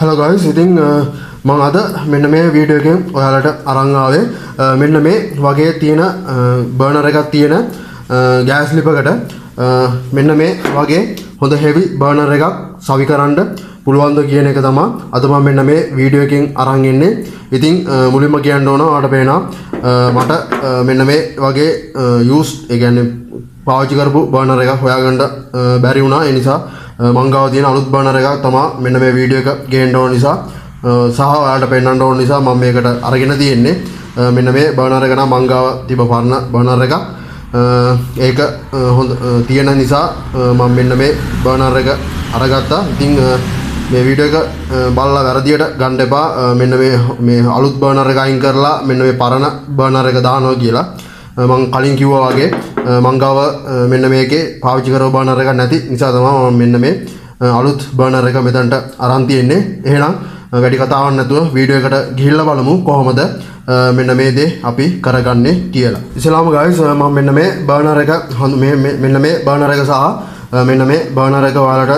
Hello guys, ඉතින් මම අද මෙන්න මේ වීඩියෝ එකෙන් ඔයාලට අරන් ආවේ මෙන්න මේ වගේ තියෙන බර්නර් එකක් තියෙන ගෑස් ලිපකට මෙන්න මේ වගේ හොඳ හෙවි බර්නර් එකක් සවි කරන්න පුළුවන් ද කියන එක තමයි අද මම මෙන්න මේ වීඩියෝ එකෙන් අරන් ඉන්නේ. ඉතින් මුලින්ම කියන්න ඕන ඔයාලට පේනවා මට මෙන්න මේ වගේ යූස් ඒ කියන්නේ පාවිච්චි කරපු බර්නර් එකක් හොයාගන්න බැරි වුණා. ඒ නිසා මං ගාව තියෙන අලුත් බර්නර් එකක් තමයි මෙන්න මේ වීඩියෝ එක ගේන්න ඕන නිසා සහ ඔයාලට පෙන්නන්න ඕන නිසා මම මේකට අරගෙන තියෙන්නේ. මෙන්න මේ බර්නර් එක නම් මං ගාව තිබ පරණ බර්නර් එකක්. ඒක හොඳ තියෙන නිසා මම මෙන්න මේ බර්නර් එක අරගත්තා. ඉතින් මේ වීඩියෝ එක බලලා වැරදියට ගන්න එපා. මෙන්න මේ අලුත් බර්නර් එක අයින් කරලා මෙන්න මේ පරණ බර්නර් එක දානවා කියලා. මම කලින් කිව්වා වගේ මං ගාව මෙන්න මේකේ පාවිච්චි කරව බර්නර් එකක් නැති නිසා තමයි මම මෙන්න මේ අලුත් බර්නර් එක මෙතනට අරන් තියෙන්නේ. එහෙනම් වැඩි කතාවක් නැතුව වීඩියෝ එකට ගිහිල්ලා බලමු කොහොමද මෙන්න මේ දේ අපි කරගන්නේ කියලා. ඉස්ලාම guys මම මෙන්න මේ බර්නර් එක මෙන්න මේ බර්නර් එක සහ මෙන්න මේ බර්නර් එක ඔයාලට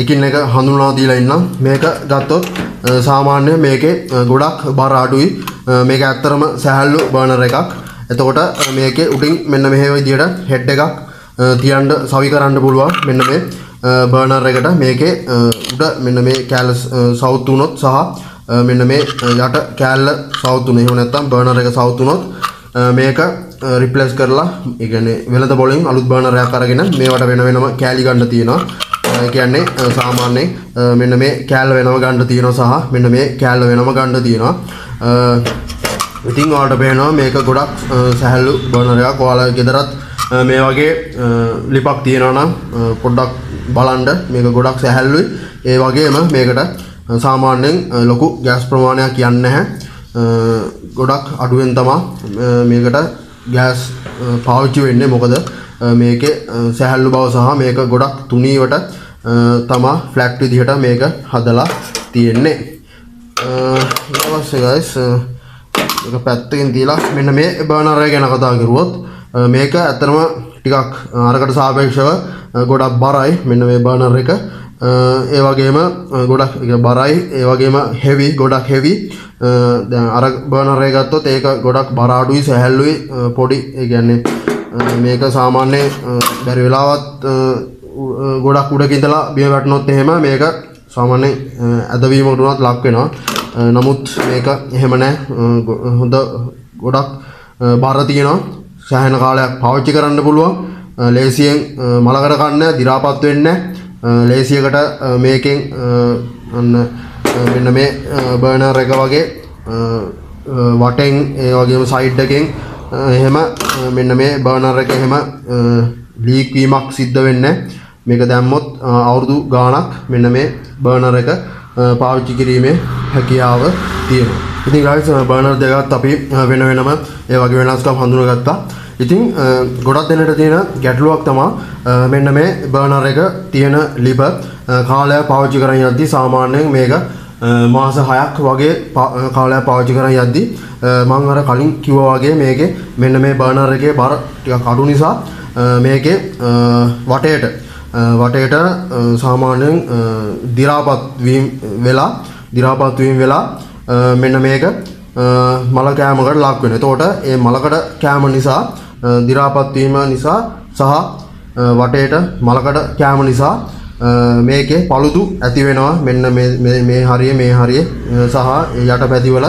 එකින් එක හඳුන්වා දීලා ඉන්නම්. මේක ගත්තොත් සාමාන්‍ය මේකේ ගොඩක් බර අඩුයි. මේක ඇත්තරම සැහැල්ලු බර්නර් එකක්. එතකොට මේකේ උඩින් මෙන්න මෙහෙම විදියට හෙඩ් එකක් තියන්න සවි කරන්න පුළුවන්. මෙන්න මේ බර්නර් එකට මේකේ උඩ මෙන්න මේ කෑල්ල සවුත් වුණොත් සහ මෙන්න මේ යට කෑල්ල සවුත් වුණේ. එහෙම නැත්නම් බර්නර් එක සවුත් වුණොත් මේක රිප්ලේස් කරලා ඒ කියන්නේ වෙළඳ පොලෙන් අලුත් බර්නර් එකක් අරගෙන මේවට වෙන වෙනම කෑලි ගන්න තියෙනවා. ඒ කියන්නේ සාමාන්‍යයෙන් මෙන්න මේ කෑල්ල වෙනම ගන්න තියෙනවා සහ මෙන්න මේ කෑල්ල වෙනම ගන්න තියෙනවා. ඉතින් ඔයාලට පේනවා මේක ගොඩක් සැහැල්ලු බර්නර් එකක්. ඔයාලා ගෙදරත් මේ වගේ ලිපක් තියෙනවා නම් පොඩ්ඩක් බලන්න. මේක ගොඩක් සැහැල්ලුයි. ඒ වගේම මේකට සාමාන්‍යයෙන් ලොකු ගෑස් ප්‍රමාණයක් යන්නේ නැහැ. ගොඩක් අඩුවෙන් තමයි මේකට ගෑස් පාවිච්චි වෙන්නේ. මොකද මේකේ සැහැල්ලු බව සහ මේක ගොඩක් තුනීවට තමයි ෆ්ලැට් විදිහට මේක හදලා තියෙන්නේ. ඊට පස්සේ guys ඒක පැත්තකින් තියලා මෙන්න මේ බර්නර් එක ගැන කතා කරුවොත් මේක ඇත්තටම ටිකක් අරකට සාපේක්ෂව ගොඩක් බරයි. මෙන්න මේ බර්නර් එක ඒ වගේම ගොඩක් බරයි. ඒ වගේම හෙවි ගොඩක් හෙවි. දැන් අර බර්නර් එක ගත්තොත් ඒක ගොඩක් බර අඩුයි සැහැල්ලුයි පොඩි. ඒ කියන්නේ මේක සාමාන්‍ය බැරි වෙලාවත් ගොඩක් උඩක ඉඳලා බිම වැටුනොත් එහෙම මේක සාමාන්‍යයෙන් ඇදවීමකට උනත් ලක් වෙනවා. නමුත් මේක එහෙම නැහැ. හොඳ ගොඩක් බර තියෙනවා. සෑහෙන කාලයක් පාවිච්චි කරන්න පුළුවන්. ලේසියෙන් මලකට ගන්න දි รา පත් වෙන්නේ නැහැ. ලේසියකට මේකෙන් අන්න මෙන්න මේ බර්නර් එක වගේ වටෙන් ඒ වගේම සයිඩ් එකෙන් එහෙම මෙන්න මේ බර්නර් එක එහෙම ලීක් වීමක් සිද්ධ වෙන්නේ නැහැ. මේක දැම්මොත් අවුරුදු ගාණක් මෙන්න මේ බර්නර් එක පාවිච්චි කිරීමේ හැකියාව තියෙනවා. ඉතින් guys බර්නර් දෙකත් අපි වෙන වෙනම ඒ වගේ වෙනස්කම් හඳුනාගත්තා. ඉතින් ගොඩක් දෙනෙට තියෙන ගැටලුවක් තමයි මෙන්න මේ බර්නර් එක තියෙන ලිප කාලයක් පාවිච්චි කරන් යද්දි සාමාන්‍යයෙන් මේක මාස 6ක් වගේ කාලයක් පාවිච්චි කරන් යද්දි මම අර කලින් කිව්වා වගේ මේකේ මෙන්න මේ බර්නර් එකේ බර ටිකක් අඩු නිසා මේකේ වටේට සාමාන්‍යයෙන් දි รา පත් වීම වෙලා මෙන්න මේක මල කෑමකට ලක් වෙනවා. එතකොට ඒ මලකඩ කෑම නිසා දි รา පත් වීම නිසා සහ වටේට මලකඩ කෑම නිසා මේකේ පළුදු ඇති වෙනවා. මෙන්න මේ හරිය සහ යට පැතිවල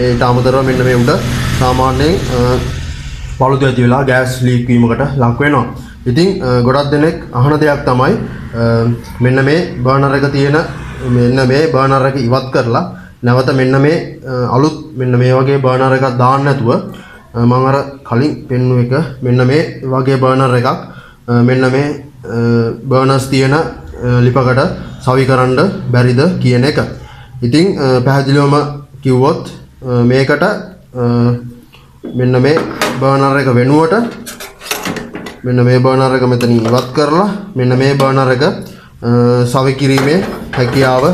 ඒට අමතරව මෙන්න මේ උඩ සාමාන්‍යයෙන් පළුදු ඇති වෙලා ගෑස් ලීක් වීමකට ලක් වෙනවා. ඉතින් ගොඩක් දෙනෙක් අහන දෙයක් තමයි මෙන්න මේ බර්නර් එක තියෙන මෙන්න මේ බර්නර් එක ඉවත් කරලා නැවත මෙන්න මේ අලුත් මෙන්න මේ වගේ බර්නර් එකක් දාන්න නැතුව මම අර කලින් පෙන්වු එක මෙන්න මේ වගේ බර්නර් එකක් මෙන්න මේ බර්නර්ස් තියෙන ලිපකට සවි කරන්න බැරිද කියන එක. ඉතින් පැහැදිලිවම කිව්වොත් මේකට මෙන්න මේ බර්නර් එක වෙනුවට මෙන්න මේ බර්නර් එක මෙතනින් ඉවත් කරලා මෙන්න මේ බර්නර් එක සවි කිරීමේ හැකියාව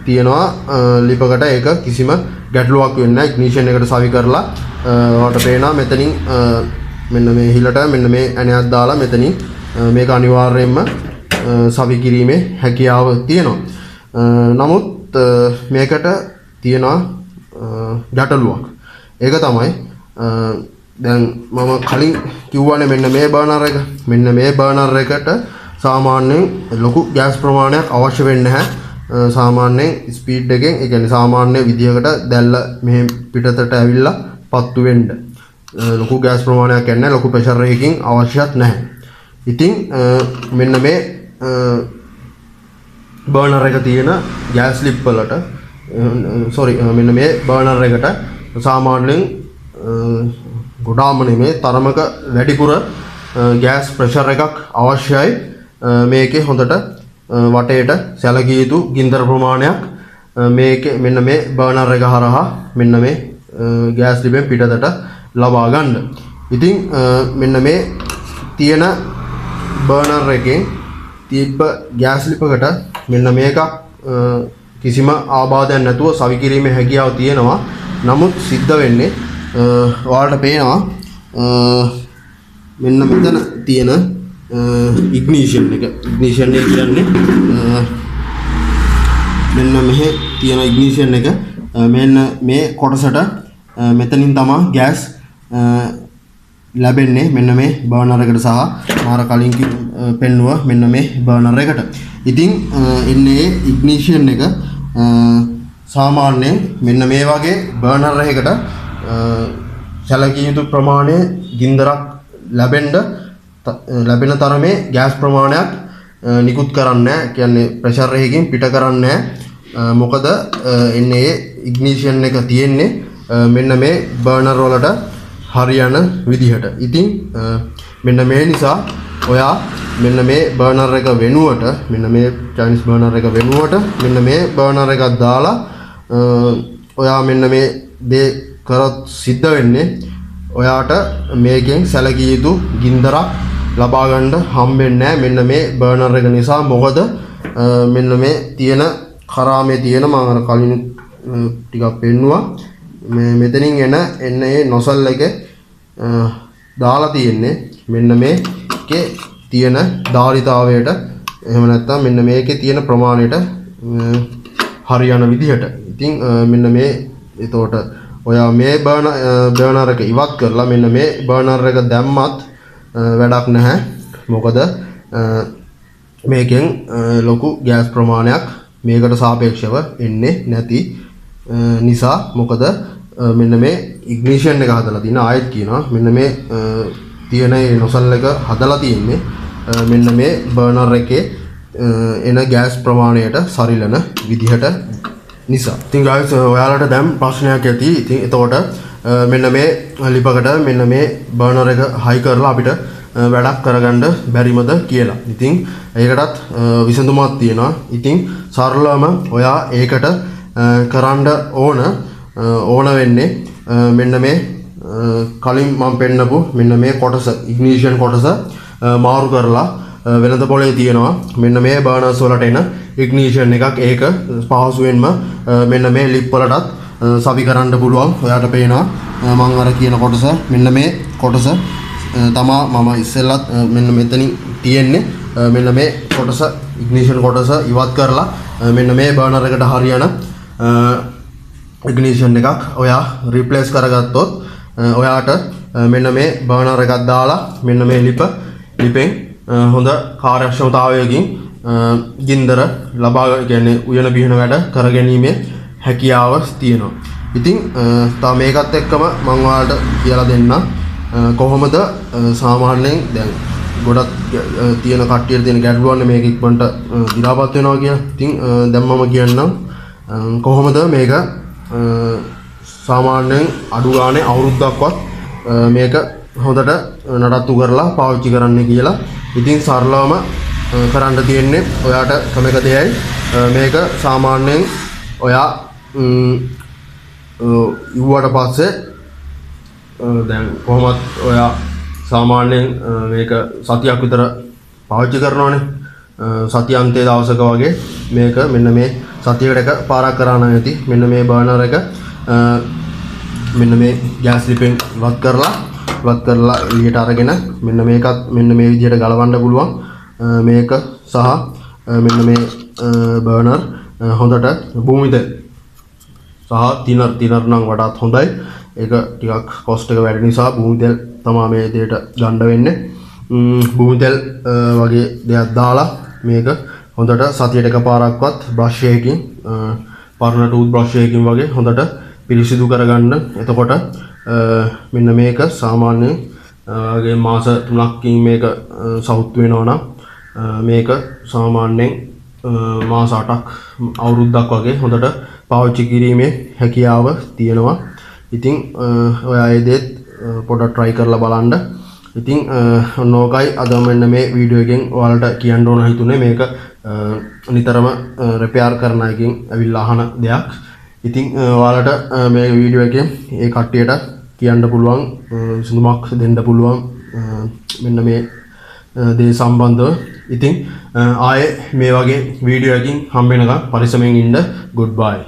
තියෙනවා ලිපකට. ඒක කිසිම ගැටලුවක් වෙන්නේ නැහැ. ඉග්නිෂන් එකට සවි කරලා ඔයාලට පේනවා මෙතනින් මෙන්න මේ හිලට මෙන්න මේ ඇණයක් දාලා මෙතනින් මේක අනිවාර්යයෙන්ම සවි කිරීමේ හැකියාව තියෙනවා. නමුත් මේකට තියෙනවා ගැටලුවක්. ඒක තමයි දැන් මම කලින් කිව්වනේ මෙන්න මේ බර්නර් එක. මෙන්න මේ බර්නර් එකට සාමාන්‍යයෙන් ලොකු ගෑස් ප්‍රමාණයක් අවශ්‍ය වෙන්නේ නැහැ. සාමාන්‍යයෙන් ස්පීඩ් එකෙන් ඒ කියන්නේ සාමාන්‍ය විදියකට දැල්ල මෙහෙ පිටතට ඇවිල්ලා පත්තු වෙන්න. ලොකු ගෑස් ප්‍රමාණයක් යන්නේ ලොකු ප්‍රෙෂර් එකකින් අවශ්‍යත් නැහැ. ඉතින් මෙන්න මේ බර්නර් එක තියෙන ගෑස් ලිප් වලට මෙන්න මේ බර්නර් එකට සාමාන්‍යයෙන් ගොඩාම නෙමේ තරමක වැඩිපුර ගෑස් ප්‍රෙෂර් එකක් අවශ්‍යයි. මේකේ හොඳට වටේට සැලකිය යුතු ගින්දර ප්‍රමාණයක් මේකේ මෙන්න මේ බර්නර් එක හරහා මෙන්න මේ ගෑස් ලිපෙන් පිටතට ලබා ගන්න. ඉතින් මෙන්න මේ තියෙන බර්නර් එකෙන් තිබ්බ ගෑස් ලිපකට මෙන්න මේක කිසිම ආබාධයක් නැතුව සවි කිරීමේ හැකියාව තියෙනවා. නමුත් සිද්ධ වෙන්නේ ඔයාලට පේනවා මෙන්න මෙතන තියෙන ඉග්නිෂන් එක. ඉග්නිෂන් එක කියන්නේ මෙන්න මෙහෙ තියෙන ඉග්නිෂන් එක මෙන්න මේ කොටසට මෙතනින් තමයි ගෑස් ලැබෙන්නේ මෙන්න මේ බර්නර් එකට සහ මාර කලින් පෙන්නුවා මෙන්න මේ බර්නර් එකට. ඉතින් ඉන්නේ ඉග්නිෂන් එක සාමාන්‍යයෙන් මෙන්න මේ වගේ බර්නර් එකකට සැලකිය යුතු ප්‍රමාණය ගින්දරක් ලැබෙන තරමේ ගෑස් ප්‍රමාණයක් නිකුත් කරන්නේ නැහැ. කියන්නේ ප්‍රෙෂර් එකකින් පිට කරන්නේ නැහැ. මොකද එන්නේ ඉග්නිෂන් එක තියෙන්නේ මෙන්න මේ බර්නර් වලට හරියන විදිහට. ඉතින් මෙන්න මේ නිසා ඔයා මෙන්න මේ බර්නර් එක වෙනුවට මෙන්න මේ චයිනීස් බර්නර් එක වෙනුවට මෙන්න මේ බර්නර් එකක් දාලා ඔයා මෙන්න මේ දේ කරොත් සිද්ධ වෙන්නේ ඔයාට මේකෙන් සැලකිය යුතු ගින්දරක් ලබා ගන්න හම්බෙන්නේ නැහැ මෙන්න මේ බර්නර් එක නිසා. මොකද මෙන්න මේ තියෙන කරාමේ තියෙන මම අර කලින් ටිකක් පෙන්නුවා මෙතනින් එන ඒ නොසල් එක දාලා තියෙන්නේ මෙන්න මේකේ තියෙන ධාරිතාවයට එහෙම නැත්නම් මෙන්න මේකේ තියෙන ප්‍රමාණයට හරියන විදිහට. ඉතින් මෙන්න මේ එතකොට ඔයා මේ බර්නර් එක ඉවත් කරලා මෙන්න මේ බර්නර් එක දැම්මත් වැඩක් නැහැ. මොකද මේකෙන් ලොකු ගෑස් ප්‍රමාණයක් මේකට සාපේක්ෂව එන්නේ නැති නිසා. මොකද මෙන්න මේ ඉග්නිෂන් එක හදලා තියෙන ආයෙත් කියනවා මෙන්න මේ තියෙන නොසල් එක හදලා තියෙන්නේ මෙන්න මේ බර්නර් එකේ එන ගෑස් ප්‍රමාණයට සරිලන විදිහට නිසා. ඉතින් guys ඔයාලට දැන් ප්‍රශ්නයක් ඇති. ඉතින් එතකොට මෙන්න මේ ලිපකට මෙන්න මේ බර්නර් එක හයි කරලා අපිට වැඩක් කරගන්න බැරිමද කියලා. ඉතින් ඒකටත් විසඳුමක් තියෙනවා. ඉතින් සරලවම ඔයා ඒකට කරන්න ඕන වෙන්නේ මෙන්න මේ කලින් මම පෙන්නපු මෙන්න මේ කොටස ඉග්නිෂන් කොටස මාරු කරලා වෙනද පොලේ තියෙනවා මෙන්න මේ බර්නර්ස් වලට එන ඉග්නිෂන් එකක්. ඒක පහසුවෙන්ම මෙන්න මේ ලිප් වලටත් සවි කරන්න පුළුවන්. ඔයාට පේනවා මම අර කියන කොටස මෙන්න මේ කොටස තමා මම ඉස්සෙල්ලත් මෙන්න මෙතනින් තියෙන්නේ මෙන්න මේ කොටස ඉග්නිෂන් කොටස ඉවත් කරලා මෙන්න මේ බර්නර් එකට හරියන ඉග්නිෂන් එකක් ඔයා රිප්ලේස් කරගත්තොත් ඔයාට මෙන්න මේ බර්නර් එකක් දාලා මෙන්න මේ ලිපෙන් හොඳ කාර්යක්ෂමතාවයකින් ගින්දර ලබා කියන්නේ උයන පිහන වැඩ කරගැනීමේ හැකියාව තියෙනවා. ඉතින් තව මේකත් එක්කම මම ඔයාලට කියලා දෙන්නම් කොහොමද සාමාන්‍යයෙන් දැන් ගොඩක් තියෙන කට්ටියට තියෙන ගැටලුවන්නේ මේක ඉක්මනට දිලාපත් වෙනවා කියලා. ඉතින් දැන් මම කියන්නම් කොහොමද මේක සාමාන්‍යයෙන් අඩු ගානේ අවුරුද්දක්වත් මේක හොඳට නඩත්තු කරලා පාවිච්චි කරන්න කියලා. ඉතින් සරලවම කරන්න තියෙන්නේ ඔයාට ක්‍රම එක දෙයයි මේක සාමාන්‍යයෙන් ඔයා ඉවුවට පස්සේ දැන් කොහොමත් ඔයා සාමාන්‍යයෙන් මේක සතියක් විතර පාවිච්චි කරනවානේ. සතියන්තයේ දවසක වගේ මේක මෙන්න මේ සතියකට එක පාරක් කරාන නැති මෙන්න මේ බර්නර් එක මෙන්න මේ ගෑස් ලිපෙන් වත් කරලා එළියට අරගෙන මෙන්න මේකත් මෙන්න මේ විදිහට ගලවන්න පුළුවන්. මේක සහ මෙන්න මේ බර්නර් හොඳට භූමිතෙල් සහ තිනර් නම් වඩාත් හොඳයි. ඒක ටිකක් කොස්ට් එක වැඩි නිසා භූමිතෙල් තමයි මේ දෙයට ගන්න වෙන්නේ. භූමිතෙල් වගේ දෙයක් දාලා මේක හොඳට සතියට එකපාරක්වත් බ්‍රෂ් එකකින් පරණ ටූත් බ්‍රෂ් එකකින් වගේ හොඳට පිරිසිදු කරගන්න. එතකොට මෙන්න මේක සාමාන්‍යයෙන් වගේ මාස 3කින් මේක සවුත් වෙනවා නම් මේක සාමාන්‍යයෙන් මාස 8ක් අවුරුද්දක් වගේ හොඳට පාවිච්චි කිරීමේ හැකියාව තියෙනවා. ඉතින් ඔයා ඒ දේත් පොඩ්ඩක් try කරලා බලන්න. ඉතින් ඔන්න ඕකයි අද මෙන්න මේ වීඩියෝ එකෙන් ඔයාලට කියන්න ඕන හිතුනේ. මේක නිතරම රිපෙයාර් කරන එකකින් ඇවිල්ලා අහන දෙයක්. ඉතින් ඔයාලට මේ වීඩියෝ එකෙන් ඒ කට්ටියට කියන්න පුළුවන් විසඳුමක් දෙන්න පුළුවන් මෙන්න මේ දේ සම්බන්ධව. ඉතින් ආයේ මේ වගේ වීඩියෝ එකකින් හම්බ වෙනකම් පරිස්සමෙන් ඉන්න. goodbye.